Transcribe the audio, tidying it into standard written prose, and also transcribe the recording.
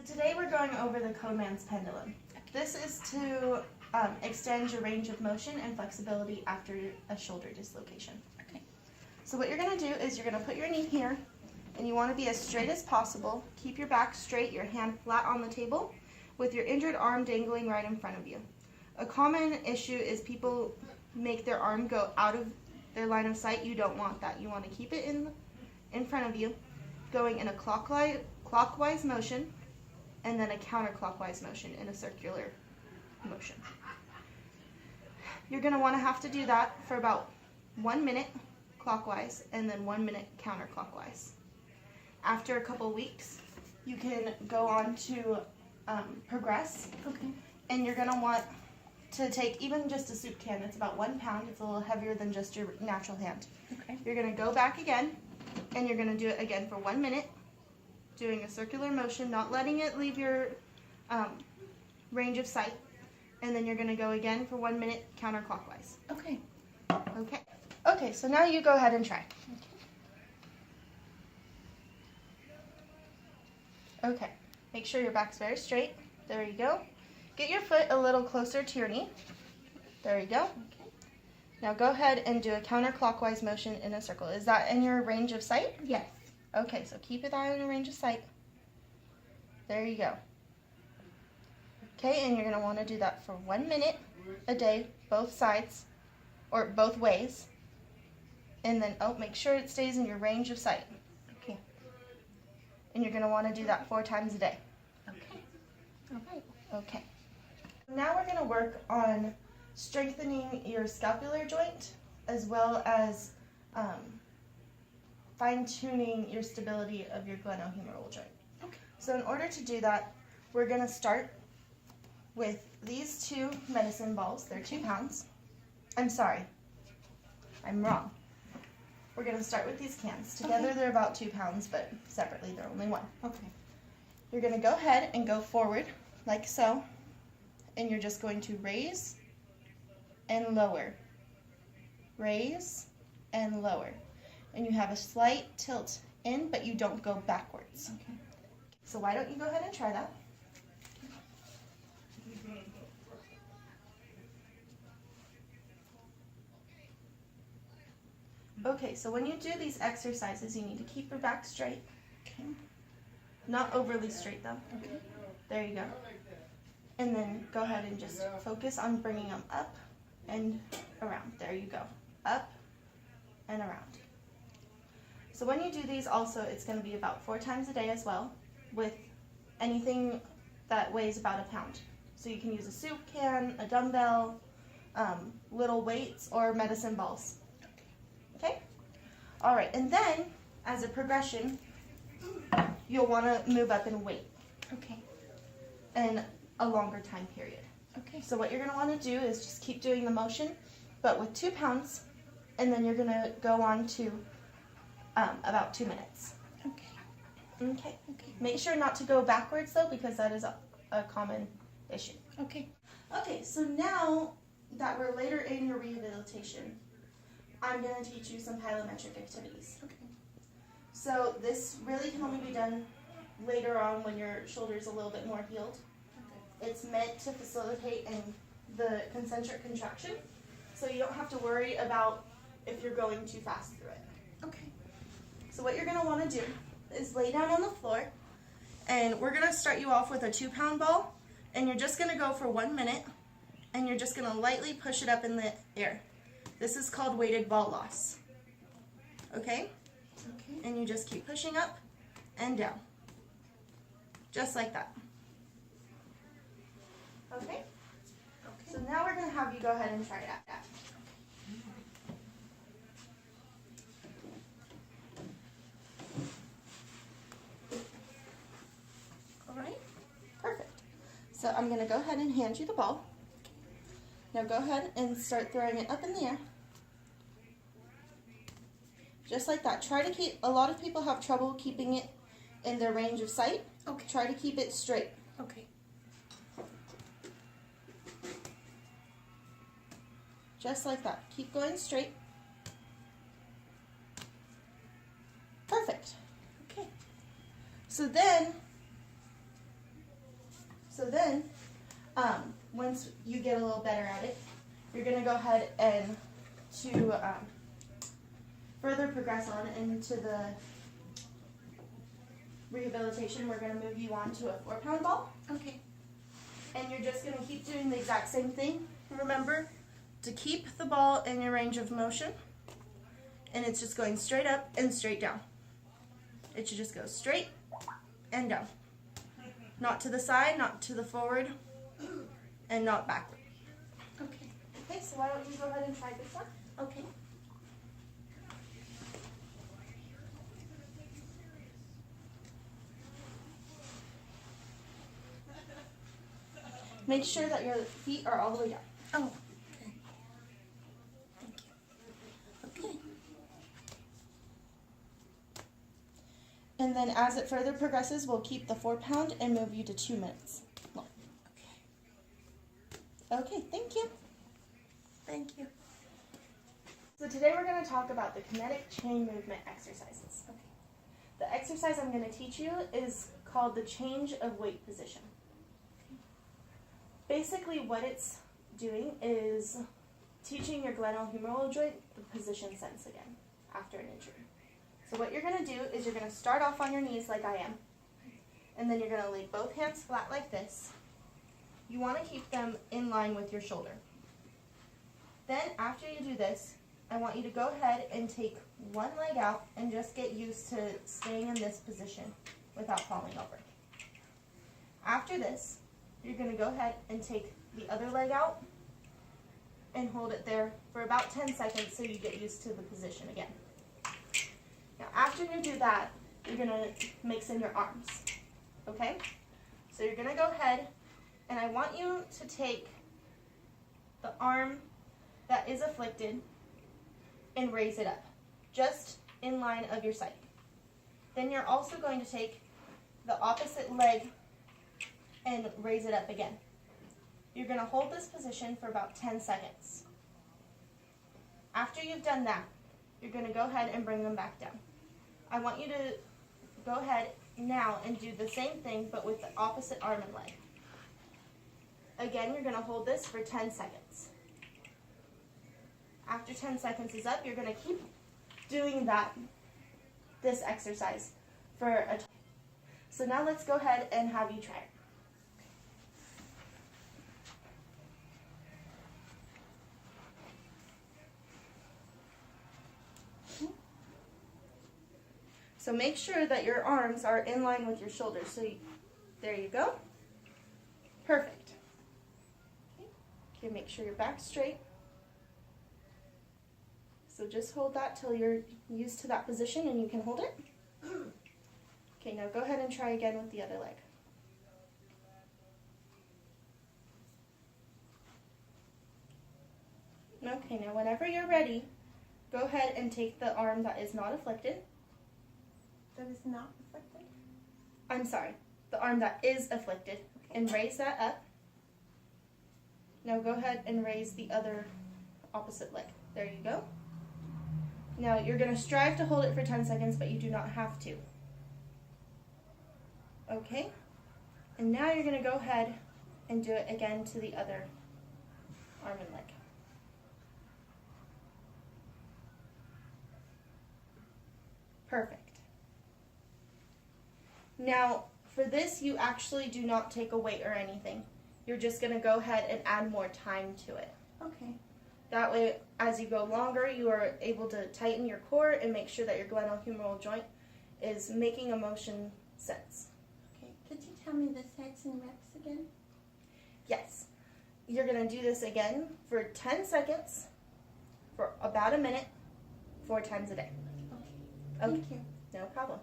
So today we're going over the Coleman's pendulum. This is to extend your range of motion and flexibility after a shoulder dislocation. Okay. So what you're going to do is you're going to put your knee here, and you want to be as straight as possible. Keep your back straight, your hand flat on the table, with your injured arm dangling right in front of you. A common issue is people make their arm go out of their line of sight. You don't want that. You want to keep it in front of you, going in a clockwise motion, and then a counterclockwise motion in a circular motion. You're going to want to have to do that for about 1 minute clockwise and then 1 minute counterclockwise. After a couple weeks, you can go on to progress. Okay. And you're going to want to take even just a soup can. It's about 1 pound. It's a little heavier than just your natural hand. Okay. You're going to go back again, and you're going to do it again for 1 minute, doing a circular motion, not letting it leave your range of sight. And then you're going to go again for 1 minute counterclockwise. Okay. Okay. Okay, so now you go ahead and try. Okay. Make sure your back's very straight. There you go. Get your foot a little closer to your knee. There you go. Okay. Now go ahead and do a counterclockwise motion in a circle. Is that in your range of sight? Yes. Okay, so keep it out in your range of sight. There you go. Okay, and you're going to want to do that for 1 minute a day, both sides, or both ways. And then, make sure it stays in your range of sight. Okay. And you're going to want to do that 4 times a day. Okay. All right. Okay. Now we're going to work on strengthening your scapular joint as well as fine-tuning your stability of your glenohumeral joint. Okay. So in order to do that, we're going to start with these 2 medicine balls. They're 2 pounds. I'm sorry. I'm wrong. We're going to start with these cans. Together Okay. they're about 2 pounds, but separately they're only 1. Okay. You're going to go ahead and go forward like so, and you're just going to raise and lower. Raise and lower. And you have a slight tilt in, but you don't go backwards. Okay. So why don't you go ahead and try that? Okay, so when you do these exercises, you need to keep your back straight. Okay. Not overly straight though. Okay. There you go. And then go ahead and just focus on bringing them up and around. There you go. Up and around. So when you do these also, it's going to be about 4 times a day as well, with anything that weighs about 1 pound. So you can use a soup can, a dumbbell, little weights, or medicine balls. Okay? All right, and then as a progression, you'll want to move up in weight. Okay. In a longer time period. Okay. So what you're going to want to do is just keep doing the motion, but with 2 pounds, and then you're going to go on to about 2 minutes. Okay. Okay. Okay. Make sure not to go backwards though, because that is a common issue. Okay. Okay, so now that we're later in your rehabilitation, I'm going to teach you some plyometric activities. Okay. So this really can only be done later on when your shoulder is a little bit more healed. Okay. It's meant to facilitate in the concentric contraction, so you don't have to worry about if you're going too fast through it. Okay. So what you're going to want to do is lay down on the floor, and we're going to start you off with a 2 pound ball, and you're just going to go for 1 minute, and you're just going to lightly push it up in the air. This is called weighted ball loss. Okay? Okay. And you just keep pushing up and down. Just like that. Okay? Okay. So now we're going to have you go ahead and try that. All right? Perfect. So I'm going to go ahead and hand you the ball. Now go ahead and start throwing it up in the air. Just like that. Try to keep, a lot of people have trouble keeping it in their range of sight. Okay. Try to keep it straight. Okay. Just like that. Keep going straight. Perfect. Okay. So then So then, once you get a little better at it, you're going to go ahead and to further progress on into the rehabilitation, we're going to move you on to a 4-pound ball. Okay. And you're just going to keep doing the exact same thing. Remember to keep the ball in your range of motion. And it's just going straight up and straight down. It should just go straight and down. Not to the side, not to the forward, and not backward. Okay. Okay, so why don't you go ahead and try this one? Okay. Make sure that your feet are all the way down. Oh, okay. Thank you. Okay. And then as it further progresses, we'll keep the 4-pound and move you to 2 minutes long. Okay, thank you. Thank you. So today we're going to talk about the kinetic chain movement exercises. Okay. The exercise I'm going to teach you is called the change of weight position. Basically what it's doing is teaching your glenohumeral joint the position sense again after an injury. So what you're going to do is you're going to start off on your knees like I am, and then you're going to lay both hands flat like this. You want to keep them in line with your shoulder. Then after you do this, I want you to go ahead and take one leg out and just get used to staying in this position without falling over. After this, you're going to go ahead and take the other leg out and hold it there for about 10 seconds so you get used to the position again. Now after you do that, you're going to mix in your arms, okay? So you're going to go ahead and I want you to take the arm that is afflicted and raise it up, just in line of your sight. Then you're also going to take the opposite leg and raise it up again. You're going to hold this position for about 10 seconds. After you've done that, you're going to go ahead and bring them back down. I want you to go ahead now and do the same thing but with the opposite arm and leg. Again, you're going to hold this for 10 seconds. After 10 seconds is up, you're going to keep doing this exercise for a time. So now let's go ahead and have you try it. So make sure that your arms are in line with your shoulders. So there you go. Perfect. Okay, make sure your back's straight. So just hold that till you're used to that position and you can hold it. Okay, now go ahead and try again with the other leg. Okay, now whenever you're ready, go ahead and take the arm that is not afflicted. That is not afflicted? I'm sorry, the arm that is afflicted, and raise that up. Now go ahead and raise the other opposite leg. There you go. Now you're going to strive to hold it for 10 seconds, but you do not have to. Okay? And now you're going to go ahead and do it again to the other arm and leg. Perfect. Now, for this, you actually do not take a weight or anything. You're just going to go ahead and add more time to it. Okay. That way, as you go longer, you are able to tighten your core and make sure that your glenohumeral joint is making a motion sense. Okay. Could you tell me the sets and reps again? Yes. You're going to do this again for 10 seconds for about a minute, 4 times a day. Okay. Thank you. No problem.